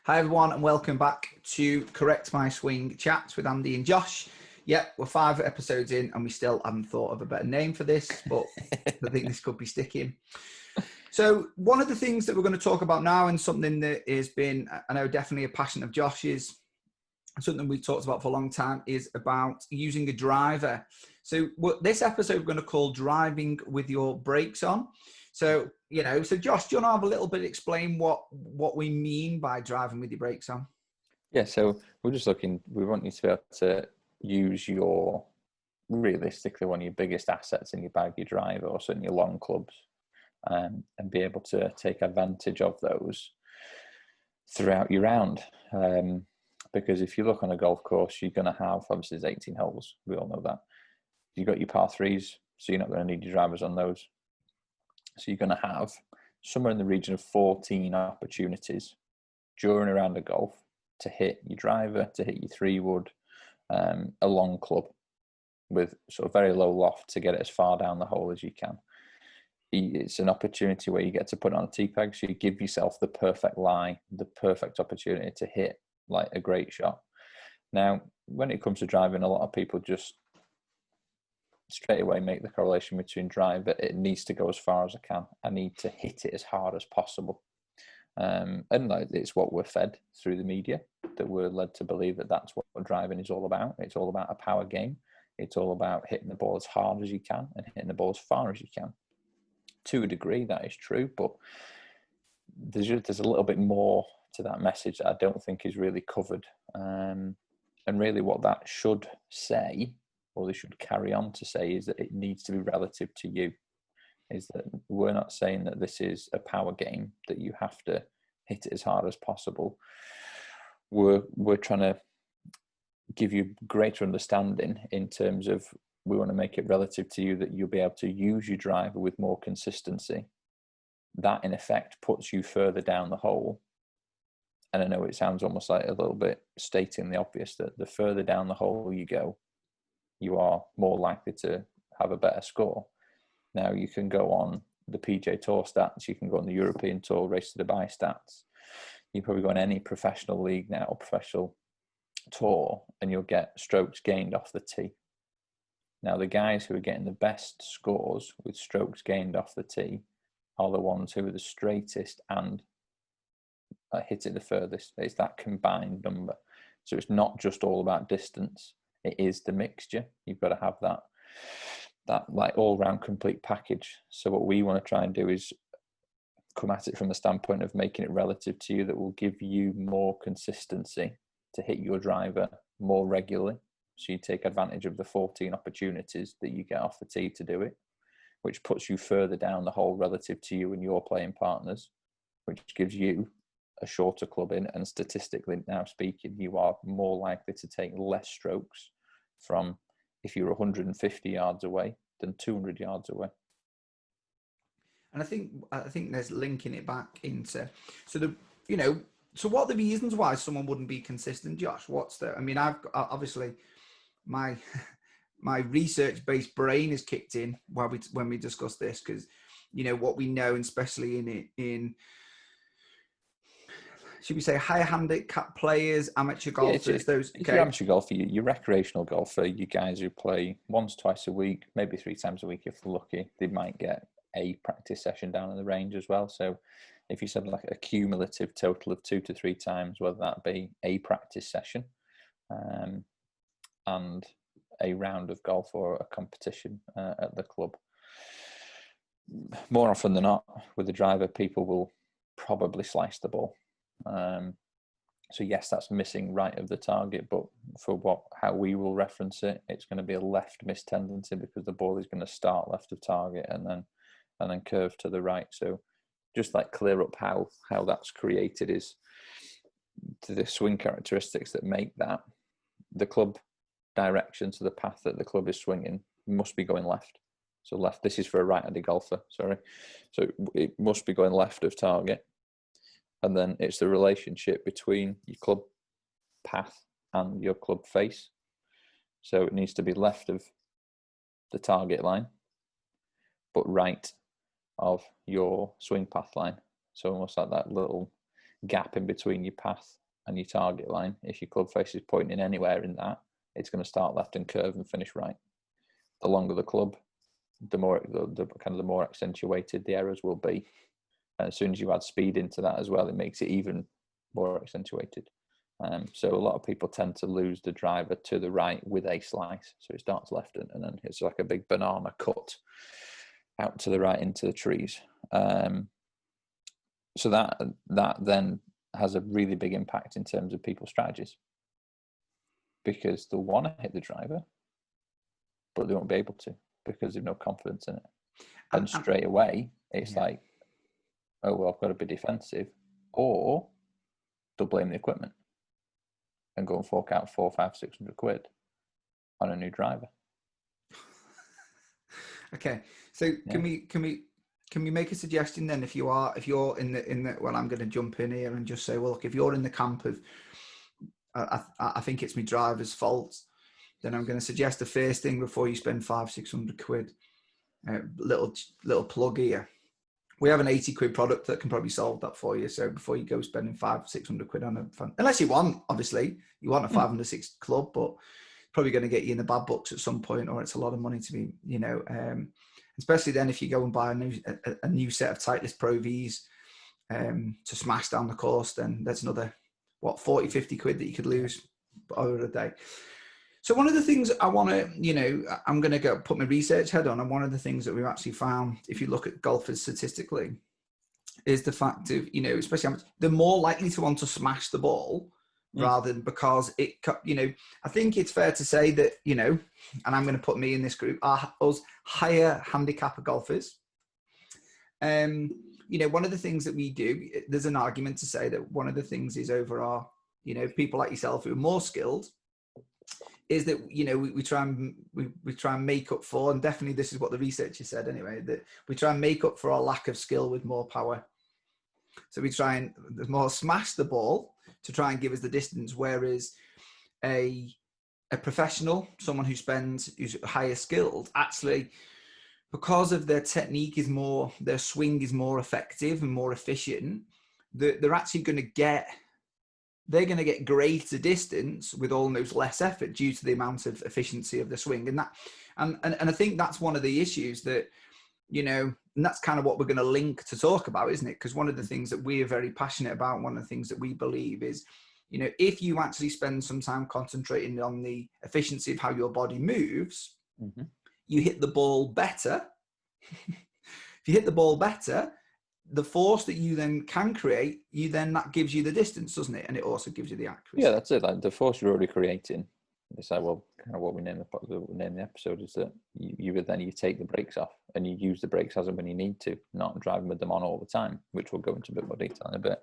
Hi everyone and welcome back to Correct My Swing Chats with Andy and Josh. Yep, we're 5 episodes in and we still haven't thought of a better name for this, but I think this could be sticking. So one of the things that we're going to talk about now, and something that has been, I know, definitely a passion of Josh's, something we've talked about for a long time, is about using a driver. So this episode we're going to call Driving with Your Brakes On. So, so Josh, do you want to have a little bit explain what we mean by driving with your brakes on? Yeah, so we want you to be able to use realistically, one of your biggest assets in your bag, your driver, or certainly your long clubs, and be able to take advantage of those throughout your round. Because if you look on a golf course, you're going to have, obviously there's 18 holes, we all know that. You've got your par threes, so you're not going to need your drivers on those. So you're going to have somewhere in the region of 14 opportunities during a round of golf to hit your driver, to hit your 3-wood, a long club with sort of very low loft to get it as far down the hole as you can. It's an opportunity where you get to put on a tee peg, so you give yourself the perfect lie, the perfect opportunity to hit like a great shot. Now, when it comes to driving, a lot of people just straight away make the correlation between drive, but it needs to go as far as I can. I need to hit it as hard as possible. And it's what we're fed through the media, that we're led to believe that that's what driving is all about. It's all about a power game. It's all about hitting the ball as hard as you can and hitting the ball as far as you can. To a degree, that is true, but there's a little bit more to that message that I don't think is really covered. And really what that should say, or they should carry on to say, is that it needs to be relative to you. Is that we're not saying that this is a power game, that you have to hit it as hard as possible. We're trying to give you greater understanding in terms of, we want to make it relative to you, that you'll be able to use your driver with more consistency. That in effect puts you further down the hole. And I know it sounds almost like a little bit stating the obvious, that the further down the hole you go, you are more likely to have a better score. Now, you can go on the PGA Tour stats, you can go on the European Tour Race to Dubai stats. You probably go on any professional league now, or professional tour, and you'll get strokes gained off the tee. Now, the guys who are getting the best scores with strokes gained off the tee are the ones who are the straightest and hit it the furthest. It's that combined number. So it's not just all about distance. It is the mixture. You've got to have that like all-round complete package. So what we want to try and do is come at it from the standpoint of making it relative to you, that will give you more consistency to hit your driver more regularly. So you take advantage of the 14 opportunities that you get off the tee to do it, which puts you further down the hole relative to you and your playing partners, which gives you a shorter club in. And statistically now speaking, you are more likely to take less strokes from if you're 150 yards away than 200 yards away. And I think there's linking it back into, so what are the reasons why someone wouldn't be consistent, Josh? I've obviously my research-based brain is kicked in when we discuss this, because what we know, and especially in should we say higher handicap players, amateur golfers, if you're amateur golfer, you're recreational golfer, you guys who play once, twice a week, maybe 3 times a week if they're lucky, they might get a practice session down in the range as well. So if you said like a cumulative total of 2 to 3 times, whether that be a practice session and a round of golf or a competition at the club, more often than not, with the driver, people will probably slice the ball. So yes, that's missing right of the target, but for how we will reference it, it's going to be a left miss tendency, because the ball is going to start left of target and then curve to the right. So just like clear up how that's created is to the swing characteristics that make that. The club direction, to the path that the club is swinging, must be going left. So left, this is for a right-handed golfer, sorry. So it must be going left of target. And then it's the relationship between your club path and your club face. So it needs to be left of the target line, but right of your swing path line. So almost like that little gap in between your path and your target line, if your club face is pointing anywhere in that, it's going to start left and curve and finish right. The longer the club, the more the more accentuated the errors will be. And as soon as you add speed into that as well, it makes it even more accentuated. So a lot of people tend to lose the driver to the right with a slice. So it starts left and then it's like a big banana cut out to the right into the trees. So that then has a really big impact in terms of people's strategies, because they'll want to hit the driver, but they won't be able to because they've no confidence in it. And straight away, it's like, oh, well, I've got to be defensive, or they'll blame the equipment and go and fork out 400, 500, 600 quid on a new driver. Okay, so can we make a suggestion then? If you're in the well, I'm going to jump in here and just say, well, look, if you're in the camp of I think it's my driver's fault, then I'm going to suggest the first thing before you spend 500, 600 quid, little plug here. We have an 80 quid product that can probably solve that for you. So before you go spending 500, 600 quid on unless you want, obviously, you want a 506 club, but it's probably going to get you in the bad books at some point, or it's a lot of money to be, especially then if you go and buy a new set of Titleist Pro Vs to smash down the course, then there's another, 40, 50 quid that you could lose over a day. So one of the things I want to, I'm going to go put my research head on, and one of the things that we've actually found, if you look at golfers statistically, is the fact of, especially they're more likely to want to smash the ball rather than because it, I think it's fair to say that, and I'm going to put me in this group, are us higher handicapper golfers. One of the things that we do, there's an argument to say that one of the things is over our, people like yourself who are more skilled, is that we try and make up for, and definitely this is what the researcher said anyway, that we try and make up for our lack of skill with more power. So we try and more smash the ball to try and give us the distance, whereas a professional, someone who's higher skilled, actually, because of their technique is more, their swing is more effective and more efficient, they're actually going to get greater distance with almost less effort due to the amount of efficiency of the swing. And I think that's one of the issues that, and that's kind of what we're going to link to talk about, isn't it? Because one of the things that we're very passionate about, one of the things that we believe is, if you actually spend some time concentrating on the efficiency of how your body moves, you hit the ball better. If you hit the ball better, the force that you then can create, that gives you the distance, doesn't it? And it also gives you the accuracy. Yeah, that's it. Like the force you're already creating. It's like, well, kind of what we name the episode is that you take the brakes off and you use the brakes as and when you need to, not driving with them on all the time, which we'll go into a bit more detail in a bit.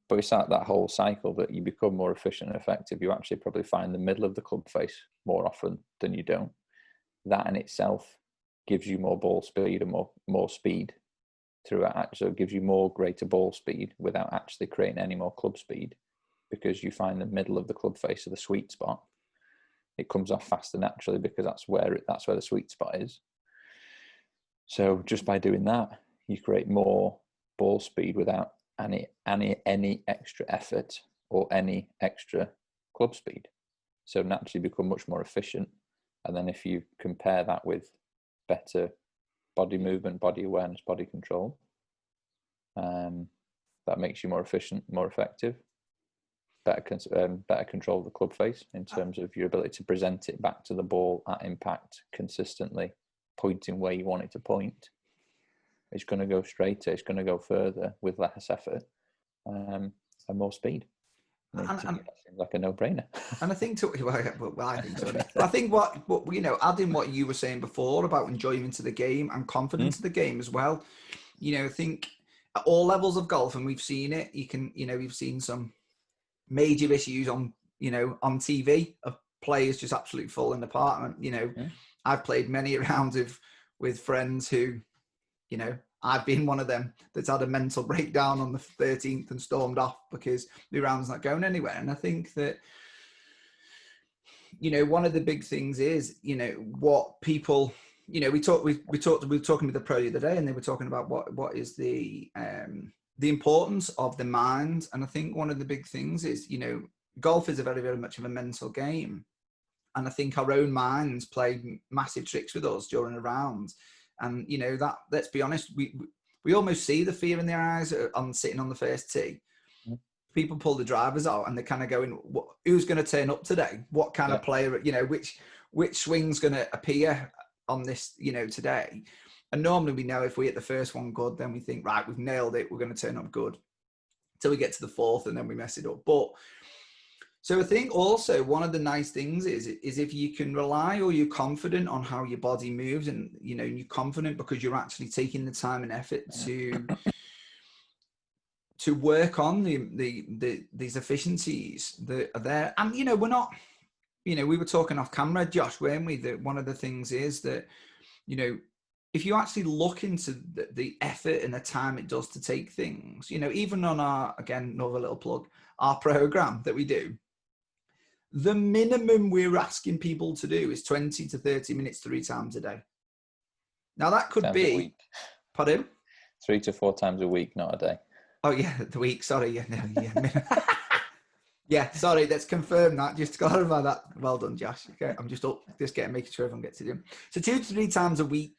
But it's like that whole cycle that you become more efficient and effective. You actually probably find the middle of the club face more often than you don't. That in itself gives you more ball speed and more speed throughout. So it gives you more greater ball speed without actually creating any more club speed, because you find the middle of the club face of the sweet spot. It comes off faster naturally because that's where the sweet spot is. So just by doing that, you create more ball speed without any extra effort or any extra club speed. So naturally become much more efficient. And then if you compare that with better body movement, body awareness, body control, that makes you more efficient, more effective, better control of the club face in terms of your ability to present it back to the ball at impact consistently, pointing where you want it to point. It's going to go straighter, it's going to go further with less effort and more speed. And that seems like a no-brainer. And I think, I think so. I think what adding what you were saying before about enjoyment of the game and confidence of the game as well. I think at all levels of golf, and we've seen it. We've seen some major issues on on TV of players just absolutely falling apart. And I've played many rounds with friends who, I've been one of them that's had a mental breakdown on the 13th and stormed off because the round's not going anywhere. And I think that, one of the big things is, what people, we were talking with the pro the other day, and they were talking about what is the the importance of the mind. And I think one of the big things is, you know, golf is a very, very much of a mental game. And I think our own minds play massive tricks with us during a round. And, you know, that, let's be honest, we almost see the fear in their eyes on sitting on the first tee. People pull the drivers out and they're kind of going, who's going to turn up today? What kind of player, you know, which swing's going to appear on this, you know, today? And normally we know if we hit the first one good, then we think, right, we've nailed it. We're going to turn up good till we get to the fourth and then we mess it up. But so I think also one of the nice things is if you can rely or you're confident on how your body moves, and, you know, you're confident because you're actually taking the time and effort to work on these efficiencies that are there. And, you know, we're not, you know, we were talking off camera, Josh, weren't we? That one of the things is that, you know, if you actually look into the effort and the time it does to take things, you know, even on our, again, another little plug, our program that we do, the minimum we're asking people to do is 20 to 30 minutes 3 times a day. Now that could be, pardon? 3 to 4 times a week, not a day. Oh yeah, the week. Sorry, yeah. Yeah, sorry. Let's confirm that. Just to clarify that. Well done, Josh. Okay, I'm just making sure everyone gets it in. So 2 to 3 times a week,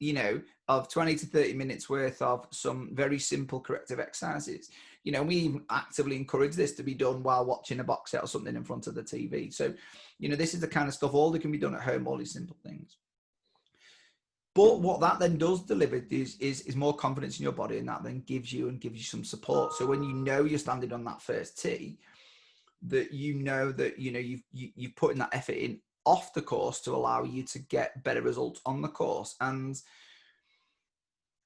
you know, of 20 to 30 minutes worth of some very simple corrective exercises. You know, we even actively encourage this to be done while watching a box set or something in front of the TV. So, you know, this is the kind of stuff all that can be done at home, all these simple things. But what that then does deliver is more confidence in your body, and that then gives you some support. So when you know you're standing on that first tee, that you know that, you know, you've put in that effort in off the course to allow you to get better results on the course. And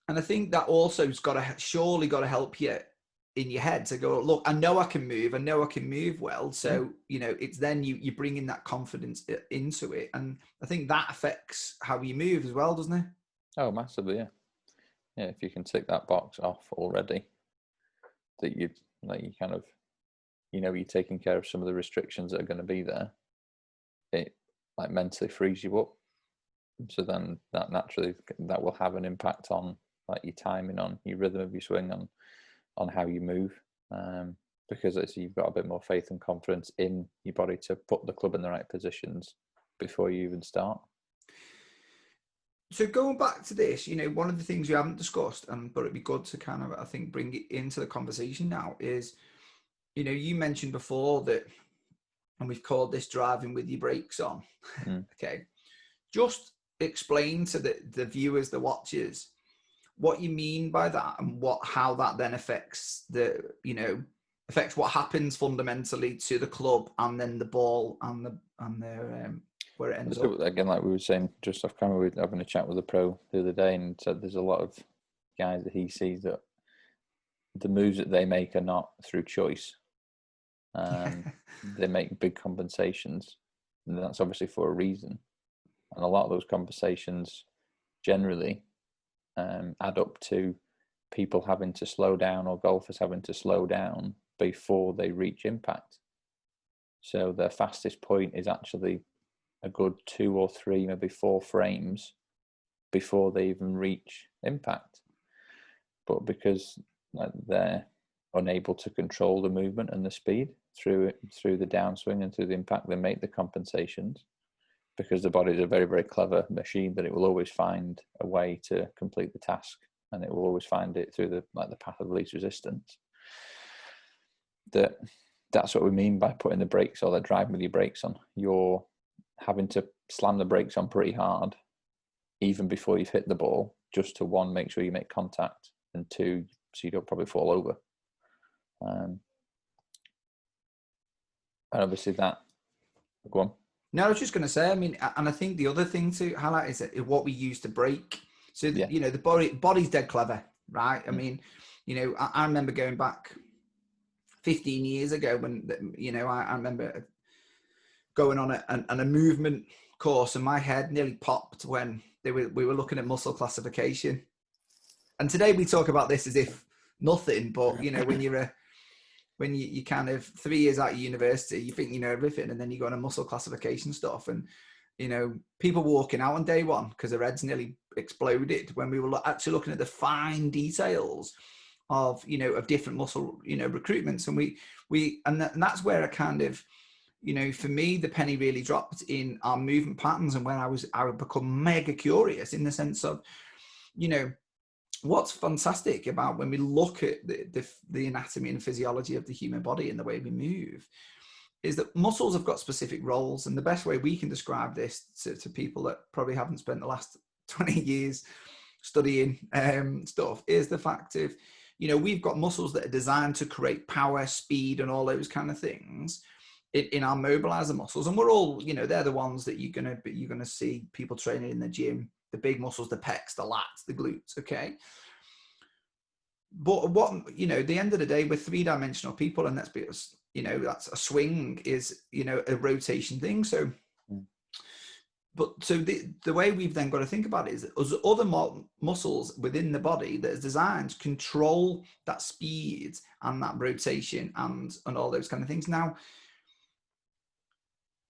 I think that also has surely got to help you in your head to go, look, I know I can move well. So, you know, it's then you bring in that confidence into it. And I think that affects how you move as well, doesn't it? Oh, massively, yeah. Yeah, if you can tick that box off already, that you kind of, you know, you're taking care of some of the restrictions that are going to be there, it like mentally frees you up. So then that naturally, that will have an impact on like your timing, on your rhythm of your swing, on how you move, because you've got a bit more faith and confidence in your body to put the club in the right positions before you even start. So going back to this, you know, one of the things we haven't discussed, but it'd be good to kind of, I think, bring it into the conversation now is, you know, you mentioned before that, and we've called this driving with your brakes on. Okay. Just explain to the viewers, the watchers, what you mean by that, and how that then affects what happens fundamentally to the club and then the ball and their where it ends up. Again, like we were saying just off camera, we were having a chat with a pro the other day, and said there's a lot of guys that he sees that the moves that they make are not through choice. They make big compensations, and that's obviously for a reason. And a lot of those compensations generally add up to people having to slow down, or golfers having to slow down before they reach impact. So their fastest point is actually a good 2 or 3, maybe 4 frames before they even reach impact. But because they're unable to control the movement and the speed through the downswing and through the impact, they make the compensations, because the body is a very, very clever machine that it will always find a way to complete the task, and it will always find it through the path of least resistance. That's what we mean by putting the brakes, or the driving with your brakes on. You're having to slam the brakes on pretty hard, even before you've hit the ball, just to, 1, make sure you make contact, and 2, so you don't probably fall over. And obviously that, go on. No, I was just going to say, I mean, and I think the other thing to highlight is what we use to brake. So, you know, the body's dead clever, right? I mean, you know, I remember going back 15 years ago when, you know, I remember going on a movement course, and my head nearly popped when we were looking at muscle classification. And today we talk about this as if nothing, but, you know, when you're kind of 3 years out of university, you think you know everything, and then you go on a muscle classification stuff, and, you know, people were walking out on day one because their heads nearly exploded when we were actually looking at the fine details of, you know, of different muscle, you know, recruitments. And that's where I kind of, you know, for me, the penny really dropped in our movement patterns, and when I would become mega curious in the sense of, you know, what's fantastic about when we look at the anatomy and physiology of the human body and the way we move is that muscles have got specific roles. And the best way we can describe this to people that probably haven't spent the last 20 years studying stuff is the fact of, you know, we've got muscles that are designed to create power, speed, and all those kind of things in our mobilizer muscles. And we're all, you know, they're the ones that you're gonna see people training in the gym, the big muscles, the pecs, the lats, the glutes. Okay. But what, you know, at the end of the day, we're three-dimensional people, and that's because, you know, that's a swing is, you know, a rotation thing. So, but so the way we've then got to think about it is that there's other muscles within the body that is designed to control that speed and that rotation and all those kind of things. Now,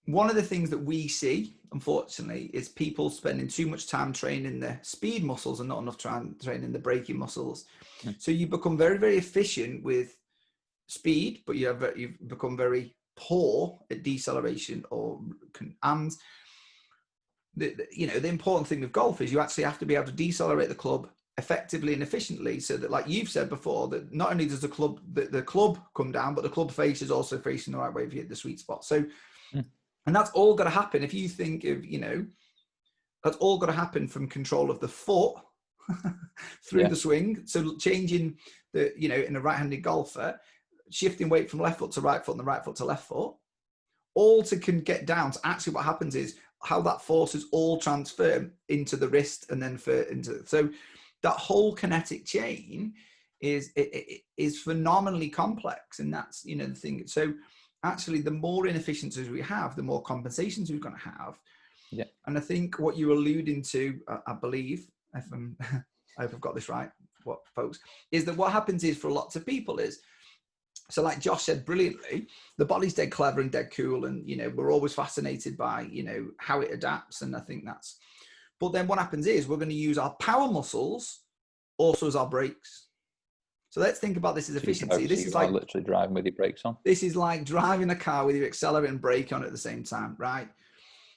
one of the things that we see, unfortunately, is people spending too much time training the speed muscles and not enough time training the braking muscles. So you become very, very efficient with speed, but you've become very poor at deceleration and you know, the important thing with golf is you actually have to be able to decelerate the club effectively and efficiently, so that, like you've said before, that not only does the club come down, but the club face is also facing the right way if you hit the sweet spot. So, and that's all got to happen. If you think of, you know, that's all got to happen from control of the foot through the swing. So changing the, you know, in a right-handed golfer, shifting weight from left foot to right foot and the right foot to left foot, all can get down to actually what happens is how that force is all transferred into the wrist and then so that whole kinetic chain is phenomenally complex. And that's, you know, the thing. So actually, the more inefficiencies we have, the more compensations we're going to have. Yeah. And I think what you're alluding to, I believe, if I hope I've got this right, what folks, is that what happens is for lots of people is, so like Josh said brilliantly, the body's dead clever and dead cool. And, you know, we're always fascinated by, you know, how it adapts. And I think that's, but then what happens is we're going to use our power muscles also as our brakes. So let's think about this as efficiency. This is like literally driving with your brakes on. This is like driving a car with your accelerator and brake on at the same time, right?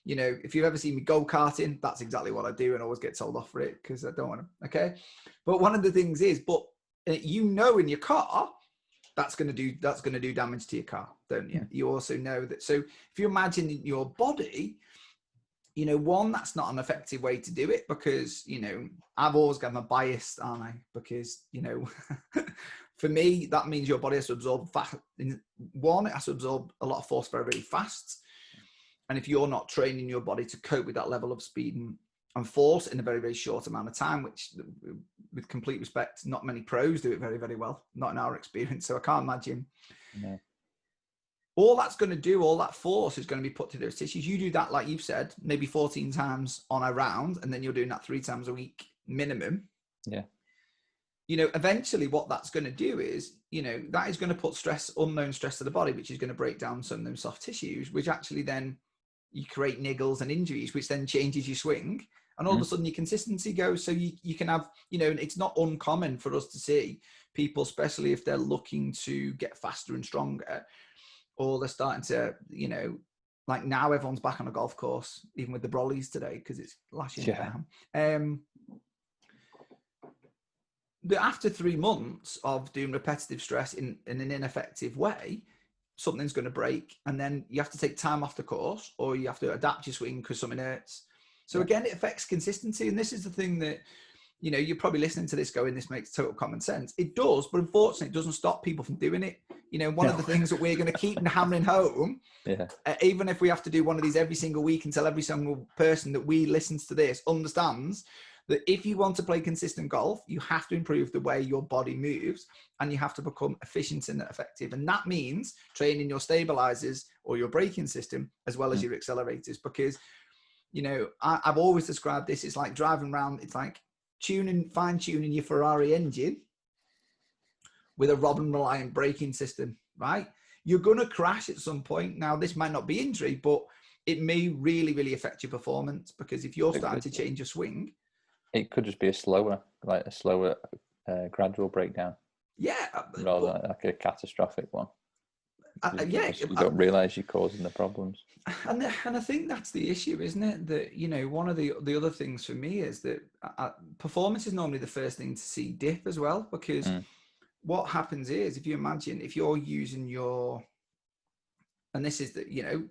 You know, if you've ever seen me go-karting, that's exactly what I do, and I always get told off for it because I don't want to, okay? But one of the things is, but you know, in your car, that's going to do damage to your car, don't you? You also know that. So if you imagine your body, you know, one, that's not an effective way to do it because, you know, I've always got my bias, aren't I? Because, you know, for me, that means your body has to absorb fast. One, it has to absorb a lot of force very, very fast. And if you're not training your body to cope with that level of speed and force in a very, very short amount of time, which, with complete respect, not many pros do it very, very well, not in our experience. So I can't imagine. No. All that's going to do, all that force is going to be put to those tissues. You do that, like you've said, maybe 14 times on a round, and then you're doing that 3 times a week minimum. Yeah. You know, eventually what that's going to do is, you know, that is going to put unknown stress to the body, which is going to break down some of those soft tissues, which actually then you create niggles and injuries, which then changes your swing. And all of a sudden your consistency goes. So you can have, you know, it's not uncommon for us to see people, especially if they're looking to get faster and stronger, or they're starting to, you know, like now everyone's back on a golf course, even with the brollies today, because it's lashing down. But after 3 months of doing repetitive stress in an ineffective way, something's going to break, and then you have to take time off the course, or you have to adapt your swing because something hurts. So again, it affects consistency. And this is the thing that, you know, you're probably listening to this going, this makes total common sense. It does, but unfortunately, it doesn't stop people from doing it. You know, one of the things that we're going to keep hammering home, even if we have to do one of these every single week until every single person that we listens to this understands that if you want to play consistent golf, you have to improve the way your body moves, and you have to become efficient and effective. And that means training your stabilizers or your braking system as well as your accelerators, because, you know, I've always described this, it's like driving around, it's like fine tuning your Ferrari engine with a Robin Reliant braking system, right? You're going to crash at some point. Now, this might not be injury, but it may really, really affect your performance, because if you're starting to change your swing, it could just be a slower gradual breakdown. Yeah, rather than like a catastrophic one. Yeah, You don't realise you're causing the problems. And I think that's the issue, isn't it? That, you know, one of the other things for me is that performance is normally the first thing to see dip as well, because what happens is, if you imagine, if you're using your, and this is that, you know,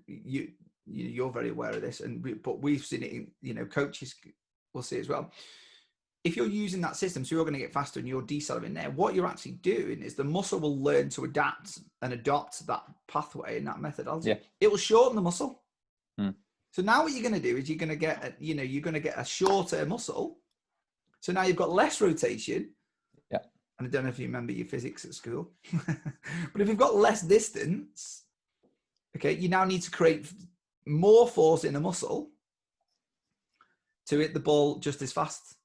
you're very aware of this, but we've seen it in, you know, coaches will see as well. If you're using that system, so you're going to get faster and you're decelerating there, what you're actually doing is the muscle will learn to adapt and adopt that pathway and that methodology. Yeah. It will shorten the muscle. So now what you're going to do is you're going to get, you're going to get a shorter muscle. So now you've got less rotation. Yeah. And I don't know if you remember your physics at school, but if you've got less distance, okay, you now need to create more force in a muscle to hit the ball just as fast.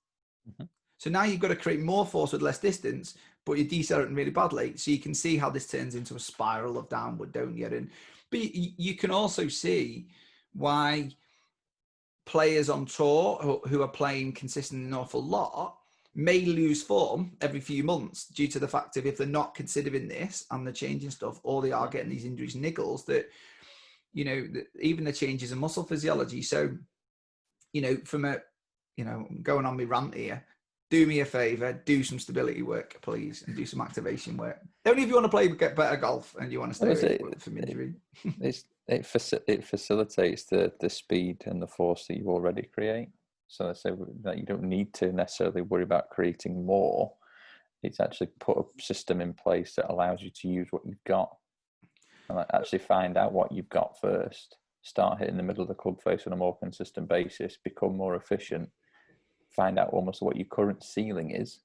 So now you've got to create more force with less distance, but you're decelerating really badly. So you can see how this turns into a spiral of downward, don't you? But you can also see why players on tour who are playing consistently an awful lot may lose form every few months due to the fact of, if they're not considering this and they're changing stuff, or they are getting these injuries and niggles, that, you know, even the changes in muscle physiology. So, you know, from a, you know, going on my rant here, do me a favor, do some stability work, please, and do some activation work. Only if you want to get better golf and you want to stay away from injury. It facilitates the speed and the force that you already create. So let's say that you don't need to necessarily worry about creating more. It's actually put a system in place that allows you to use what you've got, and actually find out what you've got first. Start hitting the middle of the club face on a more consistent basis, become more efficient, find out almost what your current ceiling is,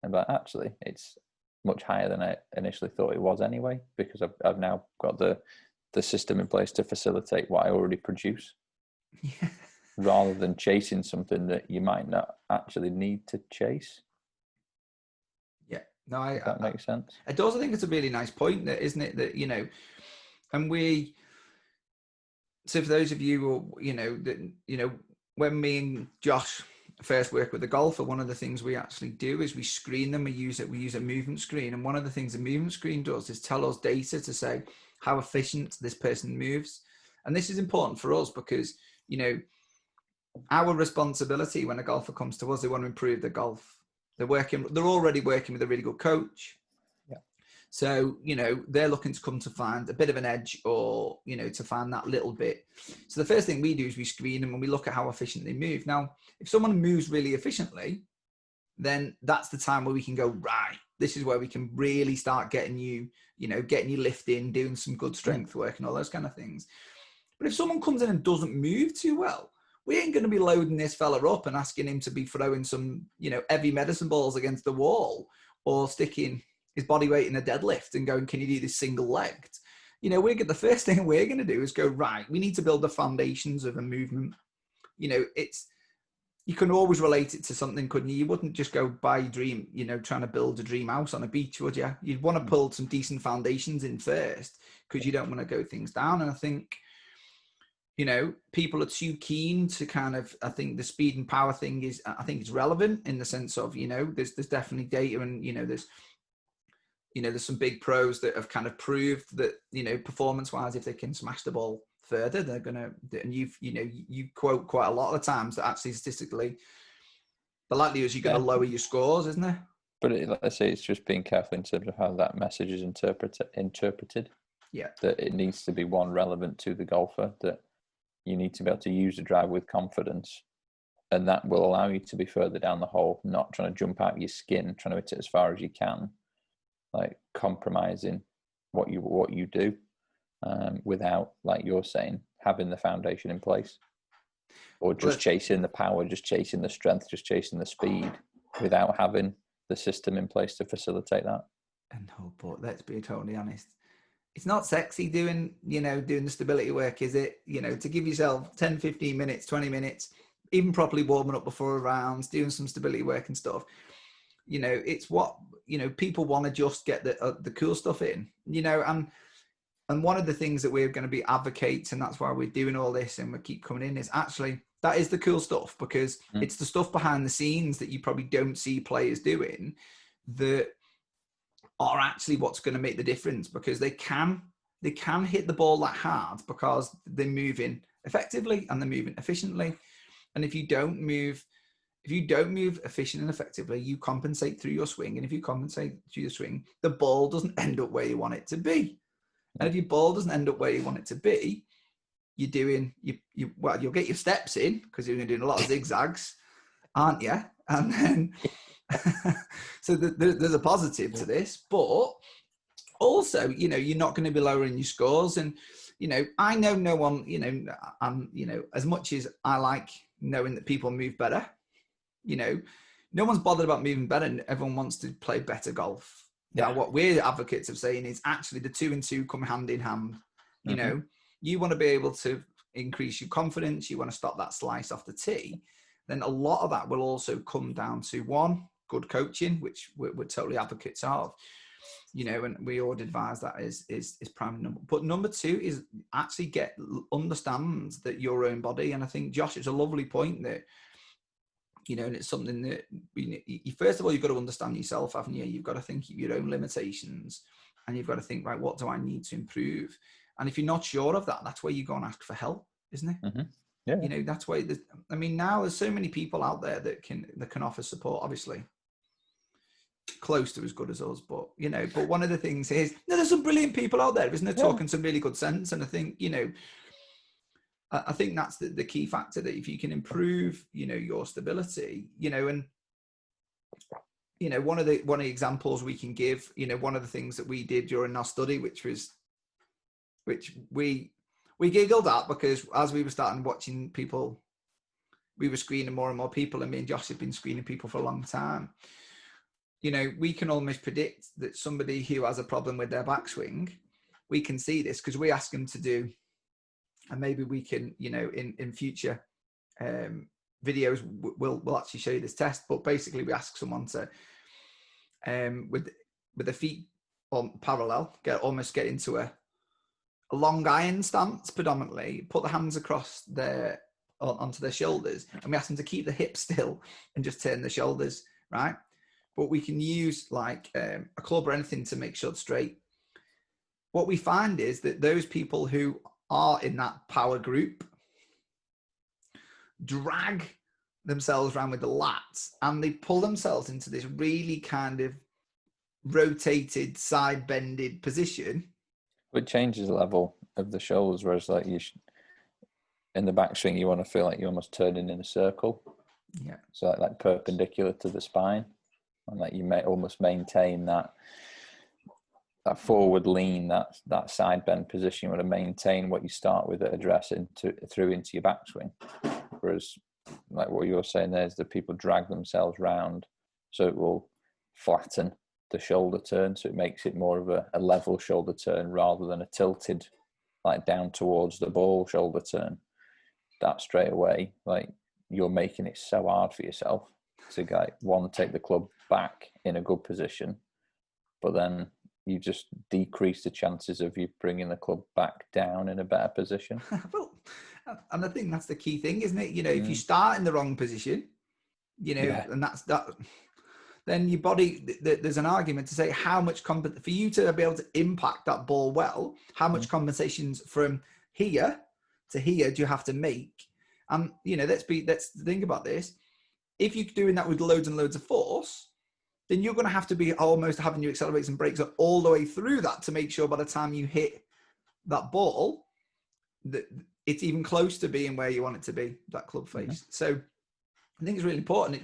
and but actually it's much higher than I initially thought it was anyway, because I've now got the system in place to facilitate what I already produce. Yeah. Rather than chasing something that you might not actually need to chase. Yeah, no, that makes sense. It does. I think it's a really nice point, that, isn't it? That, you know, and so for those of you who, you know, that, you know, when me and Josh first work with the golfer, one of the things we actually do is we screen them. We use a movement screen, and one of the things the movement screen does is tell us data to say how efficient this person moves. And this is important for us because, you know, our responsibility when a golfer comes to us, they want to improve their golf. They're already working with a really good coach. Yeah. So, you know, they're looking to come to find a bit of an edge, or, you know, to find that little bit. So the first thing we do is we screen them and we look at how efficient they move. Now, if someone moves really efficiently, then that's the time where we can go, right, this is where we can really start getting you lifting, doing some good strength work and all those kind of things. But if someone comes in and doesn't move too well, we ain't going to be loading this fella up and asking him to be throwing some, you know, heavy medicine balls against the wall, or sticking his body weight in a deadlift and going, can you do this single legged? You know, the first thing we're going to do is go, right, we need to build the foundations of a movement. You know, you can always relate it to something, couldn't you? You wouldn't just go buy a dream, you know, trying to build a dream house on a beach, would you? You'd want to build some decent foundations in first, because you don't want to go things down. And I think, you know, people are too keen to kind of, I think the speed and power thing is, I think it's relevant in the sense of, you know, there's definitely data, and, you know, there's some big pros that have kind of proved that, you know, performance wise, if they can smash the ball further, they're going to, and you quote quite a lot of the times that actually statistically, the likelihood is you're going to lower your scores, isn't it? But let's say it's just being careful in terms of how that message is interpreted. Yeah. That it needs to be one relevant to the golfer, that you need to be able to use the drive with confidence, and that will allow you to be further down the hole, not trying to jump out of your skin, trying to hit it as far as you can, like compromising what you do, without, like you're saying, having the foundation in place, or just chasing the power, just chasing the strength, just chasing the speed, without having the system in place to facilitate that. And no, but let's be totally honest, it's not sexy doing the stability work, is it? You know, to give yourself 10, 15 minutes, 20 minutes, even properly warming up before rounds, doing some stability work and stuff. You know, it's what, you know, people want to just get the cool stuff in, you know, and one of the things that we're going to be advocates, and that's why we're doing all this and we keep coming in, is actually that is the cool stuff, because it's the stuff behind the scenes that you probably don't see players doing, that are actually what's going to make the difference, because they can hit the ball that hard because they're moving effectively and they're moving efficiently. And if you don't move efficient and effectively, you compensate through your swing. And if you compensate through your swing, the ball doesn't end up where you want it to be. And if your ball doesn't end up where you want it to be, you're doing, well, you'll get your steps in because you're doing a lot of zigzags, aren't you? And then, so there's a positive to this, but also, you're not going to be lowering your scores. And, I know no one, as much as I like knowing that people move better, no one's bothered about moving better, and everyone wants to play better golf. Yeah. Now, what we're advocates of saying is actually the 2 and 2 come hand in hand. You want to be able to increase your confidence. You want to stop that slice off the tee. Then a lot of that will also come down to, one, good coaching, which we're totally advocates of, and we would advise that is primary number. But number 2 is actually understand that your own body. And I think, Josh, it's a lovely point that, and it's something that, first of all, you've got to understand yourself, haven't you? You've got to think of your own limitations, and you've got to think, right, what do I need to improve? And if you're not sure of that, that's where you go and ask for help, isn't it? Mm-hmm. Yeah. That's why now there's so many people out there that can offer support, obviously close to as good as us, but but one of the things is, there's some brilliant people out there, isn't there, talking some really good sense. And I think, I think that's the key factor, that if you can improve, your stability, and, one of the examples we can give, one of the things that we did during our study, which we giggled at, because as we were starting watching people, we were screening more and more people, and me and Josh have been screening people for a long time. We can almost predict that somebody who has a problem with their backswing, we can see this because we ask them to do, and maybe we can, in future videos, we'll actually show you this test. But basically, we ask someone to, with the feet on parallel, almost get into a long iron stance, predominantly, put the hands across onto their shoulders, and we ask them to keep the hips still and just turn the shoulders, right? But we can use like a club or anything to make sure it's straight. What we find is that those people who are in that power group drag themselves around with the lats, and they pull themselves into this really kind of rotated, side bended position. It changes the level of the shoulders, whereas like in the backswing, you want to feel like you're almost turning in a circle. Yeah. So like perpendicular to the spine, and like you may almost maintain that forward lean, that side bend position. You want to maintain what you start with at address through into your backswing. Whereas like what you're saying there is that people drag themselves round, so it will flatten the shoulder turn, so it makes it more of a level shoulder turn rather than a tilted, like down towards the ball shoulder turn. That straight away, like you're making it so hard for yourself to take the club back in a good position, but then you just decrease the chances of you bringing the club back down in a better position. Well, and I think that's the key thing, isn't it? If you start in the wrong position, and that's that, then your body, there's an argument to say how much for you to be able to impact that ball well, how much compensations from here to here do you have to make? And let's think about this. If you're doing that with loads and loads of force, then you're going to have to be almost having your accelerators and brakes up all the way through that to make sure by the time you hit that ball, that it's even close to being where you want it to be, that club face. Mm-hmm. So I think it's really important,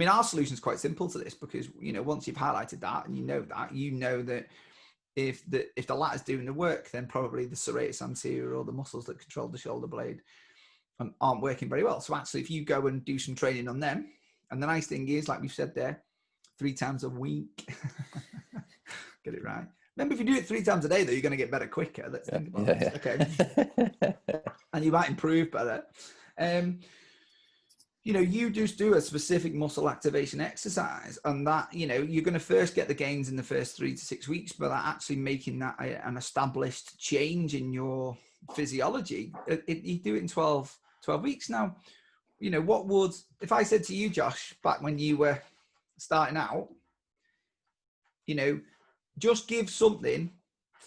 our solution is quite simple to this, because, once you've highlighted that and you know that if the lat is doing the work, then probably the serratus anterior or the muscles that control the shoulder blade aren't working very well. So actually, if you go and do some training on them, and the nice thing is, like we've said there, 3 times a week, get it right. Remember, if you do it 3 times a day, though, you're going to get better quicker. Let's think about this. Okay. And you might improve better. You just do a specific muscle activation exercise, and that, you're going to first get the gains in the first 3 to 6 weeks, but actually making that an established change in your physiology. You do it in 12 weeks. Now, if I said to you, Josh, back when you were starting out, just give something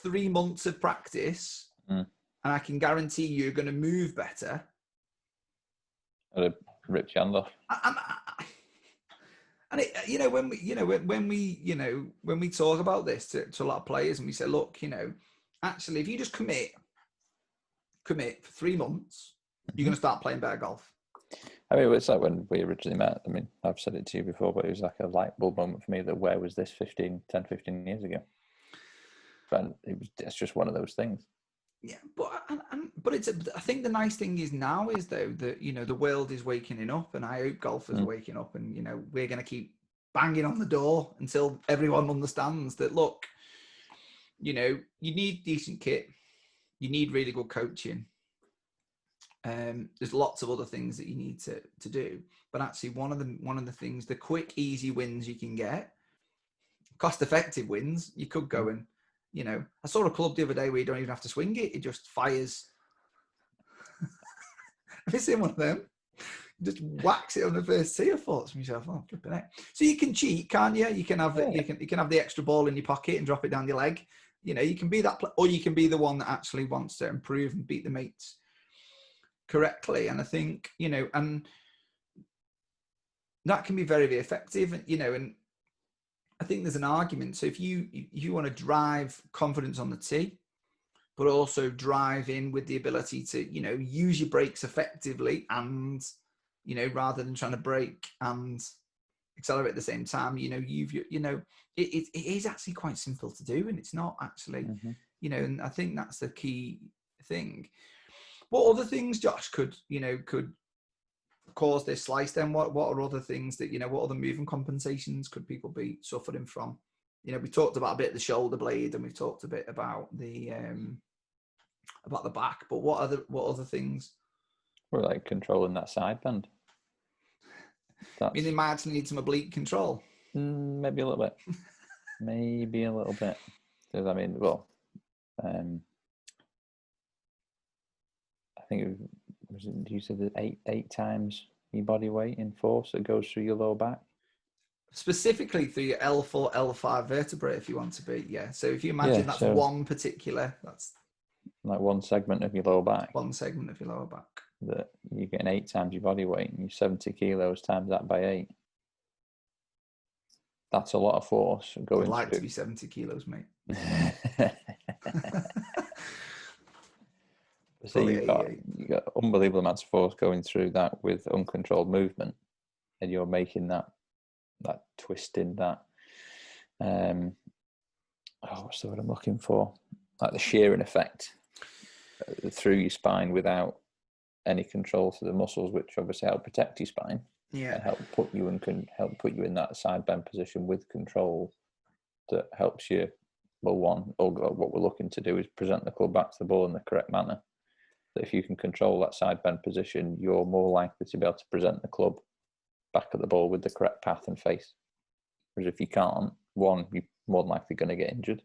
3 months of practice, and I can guarantee you're going to move better. I'd rip your hand off. And when we talk about this to a lot of players, and we say, look, actually, if you just commit for 3 months, you're going to start playing better golf. I mean, it's like when we originally met. I mean, I've said it to you before, but it was like a light bulb moment for me that where was this 10, 15 years ago? But it's just one of those things. Yeah, but I think the nice thing is now is though that the world is waking up, and I hope golfers are waking up, and we're going to keep banging on the door until everyone understands that. Look, you need decent kit, you need really good coaching. There's lots of other things that you need to do, but actually one of the things, the quick, easy wins you can get, cost-effective wins, you could go and, I saw a club the other day where you don't even have to swing it; it just fires. Have you seen one of them? You just whacks it on the first tee. I thought to myself, oh, flipping it. So you can cheat, can't you? You can have you can have the extra ball in your pocket and drop it down your leg. You can be that, or you can be the one that actually wants to improve and beat the mates correctly. And I think, and that can be very, very effective, and I think there's an argument. So if you want to drive confidence on the tee, but also drive in with the ability to, use your brakes effectively, and, rather than trying to brake and accelerate at the same time, it is actually quite simple to do, and it's not actually, and I think that's the key thing. What other things, Josh, could cause this slice then? What are other things that, what other movement compensations could people be suffering from? We talked about a bit of the shoulder blade, and we've talked a bit about the back, but what other things? We're like controlling that side bend. They might need some oblique control. Maybe a little bit. Maybe a little bit. Because I mean, I think you said that eight times your body weight in force that goes through your lower back. Specifically through your L4, L5 vertebrae, if you want to be, yeah. So if you imagine that's one particular, that's like one segment of your lower back. One segment of your lower back. That you're getting 8 times your body weight, and you're 70 kilos times that by 8. That's a lot of force going. I'd like to be 70 kilos, mate. So you've got unbelievable amounts of force going through that with uncontrolled movement, and you're making that twisting, that what's the word I'm looking for? Like the shearing effect through your spine without any control to the muscles, which obviously help protect your spine. Yeah. And help put you in that side bend position with control that helps you. Well, what we're looking to do is present the club back to the ball in the correct manner. That if you can control that side bend position, you're more likely to be able to present the club back at the ball with the correct path and face. Whereas if you can't, one, you're more than likely going to get injured,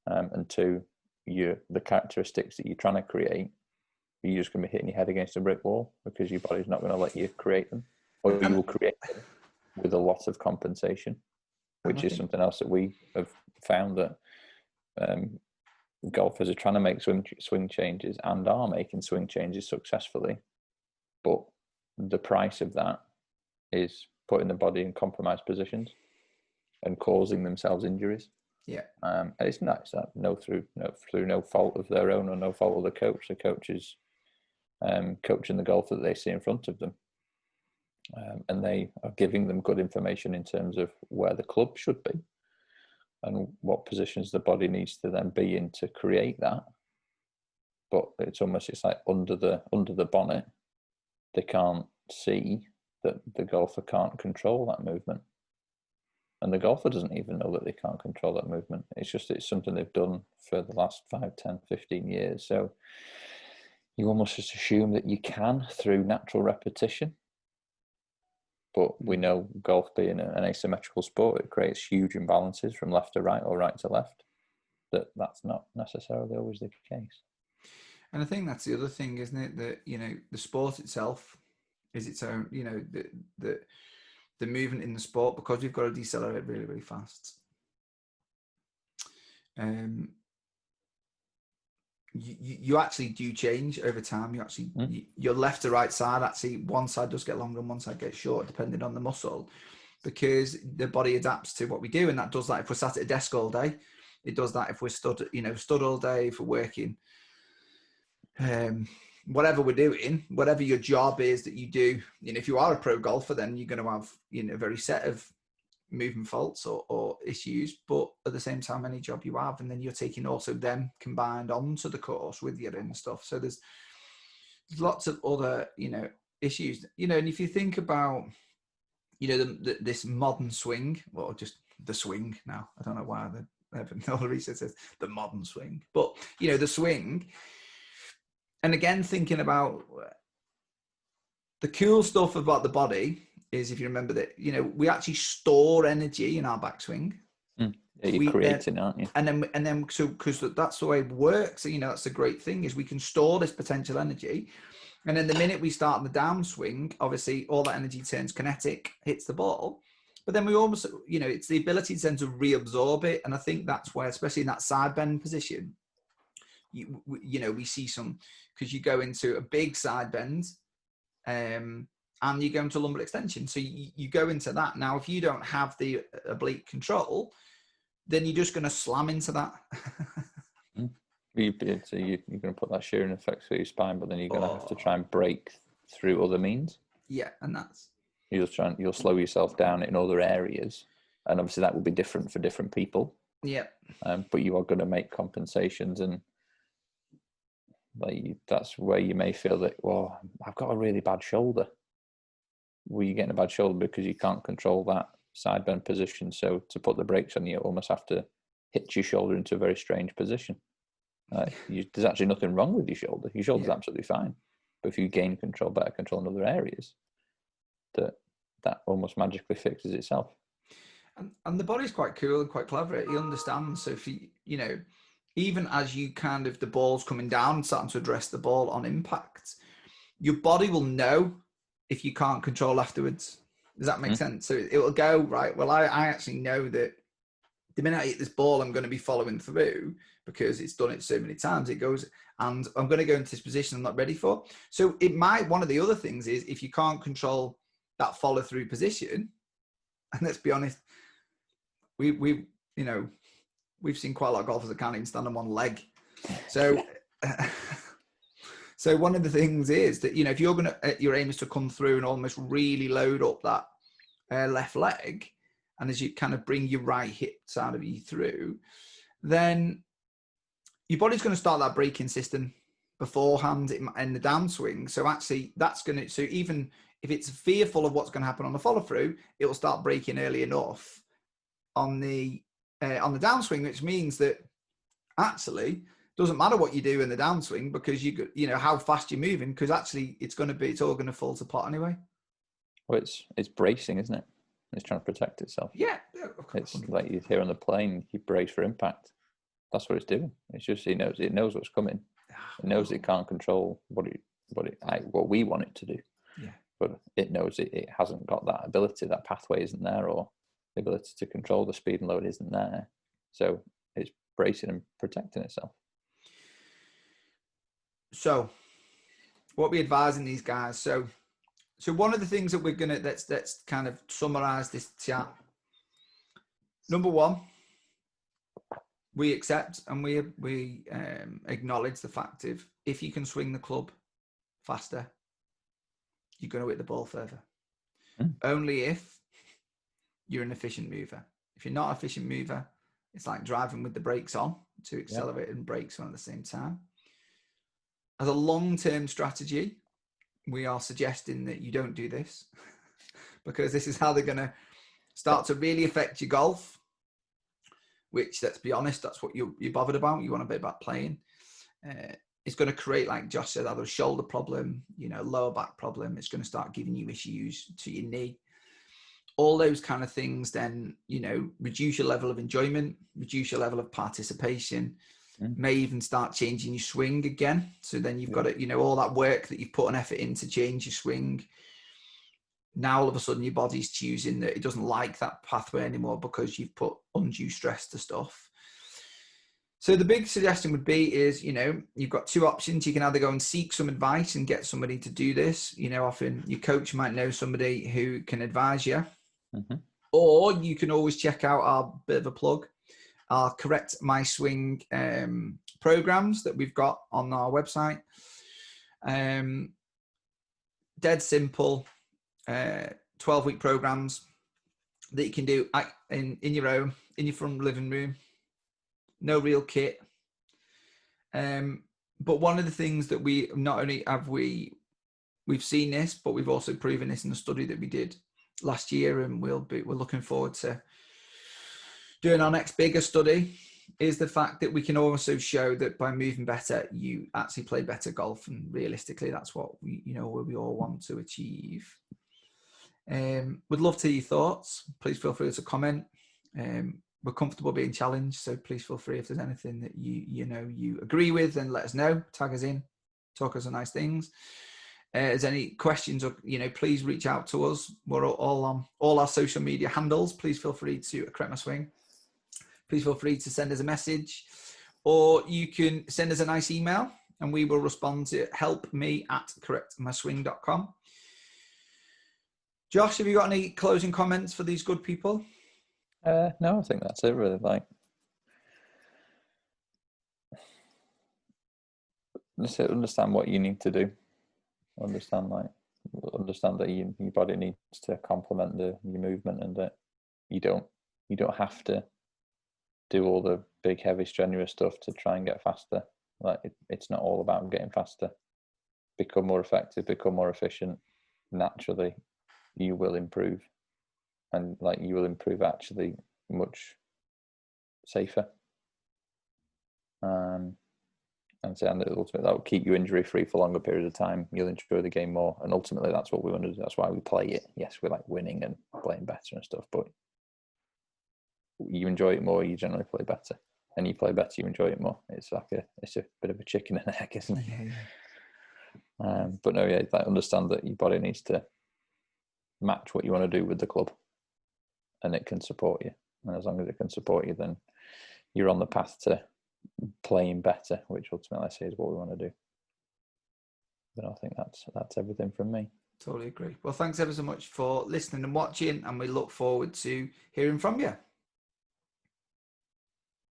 and two, the characteristics that you're trying to create, you're just going to be hitting your head against a brick wall because your body's not going to let you create them, or you will create them with a lot of compensation, which is something else that we have found that golfers are trying to make swing changes and are making swing changes successfully, but the price of that is putting the body in compromised positions and causing themselves injuries. Yeah, and it's not through no fault of their own or no fault of the coach. The coach is coaching the golfer that they see in front of them, and they are giving them good information in terms of where the club should be and what positions the body needs to then be in to create that. But it's like under the bonnet, they can't see that the golfer can't control that movement. And the golfer doesn't even know that they can't control that movement. It's something they've done for the last 5, 10, 15 years. So you almost just assume that you can through natural repetition. But we know golf being an asymmetrical sport, it creates huge imbalances from left to right or right to left. That's not necessarily always the case. And I think that's the other thing, isn't it? That, the sport itself is its own, the movement in the sport, because we've got to decelerate really, really fast. you actually do change over time. You actually, your left to right side, actually one side does get longer and one side gets short, depending on the muscle, because the body adapts to what we do. And that does that if we're sat at a desk all day. It does that if we're stood all day, if we're working, whatever we're doing, whatever your job is that you do. If you are a pro golfer, then you're going to have, a very set of movement faults or issues, but at the same time, any job you have, and then you're taking also them combined onto the course with you and stuff. So there's lots of other, issues, and if you think about, this modern swing, or just the swing now, I don't know why all the research says the modern swing, but the swing. And again, thinking about the cool stuff about the body is, if you remember that, we actually store energy in our backswing. Yeah, you're creating, aren't you? And then, so because that's the way it works. That's the great thing, is we can store this potential energy, and then the minute we start the downswing, obviously all that energy turns kinetic, hits the ball. But then we almost, it's the ability then to reabsorb it, and I think that's where, especially in that side bend position, we see some, because you go into a big side bend, and you go into lumbar extension. So you go into that. Now, if you don't have the oblique control, then you're just going to slam into that. So you're going to put that shearing effect through your spine, but then you're going to have to try and break through other means. Yeah, and that's... You'll slow yourself down in other areas, and obviously that will be different for different people. Yeah. But you are going to make compensations, and that's where you may feel that, well, I've got a really bad shoulder. Well, you're getting a bad shoulder because you can't control that side bend position. So to put the brakes on, you almost have to hit your shoulder into a very strange position. There's actually nothing wrong with your shoulder. Your shoulder's absolutely fine. But if you gain better control in other areas, that almost magically fixes itself. And the body's quite cool and quite clever. He understands. So if even as you the ball's coming down, starting to address the ball on impact, your body will know if you can't control afterwards. Does that make sense? So it will go, right, well, I actually know that the minute I hit this ball, I'm going to be following through, because it's done it so many times. It goes, and I'm going to go into this position I'm not ready for. So one of the other things is, if you can't control that follow through position, and let's be honest, we've seen quite a lot of golfers that can't even stand on one leg. So, so one of the things is that, if your aim is to come through and almost really load up that left leg, and as you bring your right hip side of you through, then your body's going to start that braking system beforehand in the downswing. So actually so even if it's fearful of what's going to happen on the follow through, it will start braking early enough on the downswing, which means that actually doesn't matter what you do in the downswing, because how fast you're moving, because actually it's all going to fall to pot anyway. Well, it's bracing, isn't it? It's trying to protect itself. Yeah. It's like you hear on the plane, you brace for impact. That's what it's doing. It's just it knows what's coming. It knows it can't control what we want it to do. Yeah. But it knows it hasn't got that ability. That pathway isn't there, or the ability to control the speed and load isn't there. So it's bracing and protecting itself. So what we're advising these guys. So one of the things that we're gonna let's kind of summarize this chat. Number one, we accept and we acknowledge the fact of, if you can swing the club faster, you're going to hit the ball further. Only if you're an efficient mover. If you're not an efficient mover, it's like driving with the brakes on, to accelerate and brakes on at the same time. As a long-term strategy, we are suggesting that you don't do this, because this is how they're going to start to really affect your golf, which, let's be honest, that's what you're bothered about. You want a bit about playing. It's going to create, like Josh said, either a shoulder problem, lower back problem. It's going to start giving you issues to your knee. All those kind of things then, reduce your level of enjoyment, reduce your level of participation, may even start changing your swing again. So then you've got to, all that work that you've put an effort in to change your swing. Now, all of a sudden, your body's choosing that it doesn't like that pathway anymore, because you've put undue stress to stuff. So the big suggestion would be is, you've got two options. You can either go and seek some advice and get somebody to do this. Often your coach might know somebody who can advise you. Mm-hmm. Or you can always check out our bit of a plug, our Correct My Swing programs that we've got on our website. Dead simple, 12-week programs that you can do in your own, in your front living room. No real kit. But one of the things that we not only have we've seen this, but we've also proven this in a study that we did last year, and we're looking forward to doing our next bigger study, is the fact that we can also show that by moving better, you actually play better golf, and realistically, that's what we all want to achieve. Would love to hear your thoughts. Please feel free to comment. We're comfortable being challenged, so please feel free if there's anything that you agree with, then let us know. Tag us in, talk us some nice things. There's any questions, or please reach out to us. We're all on all our social media handles. Please feel free to Correct My Swing. Please feel free to send us a message, or you can send us a nice email, and we will respond to helpme@correctmyswing.com. Josh, have you got any closing comments for these good people? No, I think that's it, really. Just understand what you need to do. Understand that your body needs to complement your movement, and that you don't have to do all the big, heavy, strenuous stuff to try and get faster. It's not all about getting faster. Become more effective, become more efficient. Naturally, you will improve, and you will improve actually much safer. And ultimately that will keep you injury free for longer periods of time. You'll enjoy the game more, and ultimately that's what we want to do. That's why we play it. Yes, we like winning and playing better and stuff, but you enjoy it more, you generally play better, and you play better, you enjoy it more. It's a bit of a chicken and egg, isn't it? Yeah. But no, yeah, understand that your body needs to match what you want to do with the club, and it can support you. And as long as it can support you, then you're on the path to playing better, which ultimately I say is what we want to do. But I think that's everything from me. Totally agree. Well, thanks ever so much for listening and watching, and we look forward to hearing from you.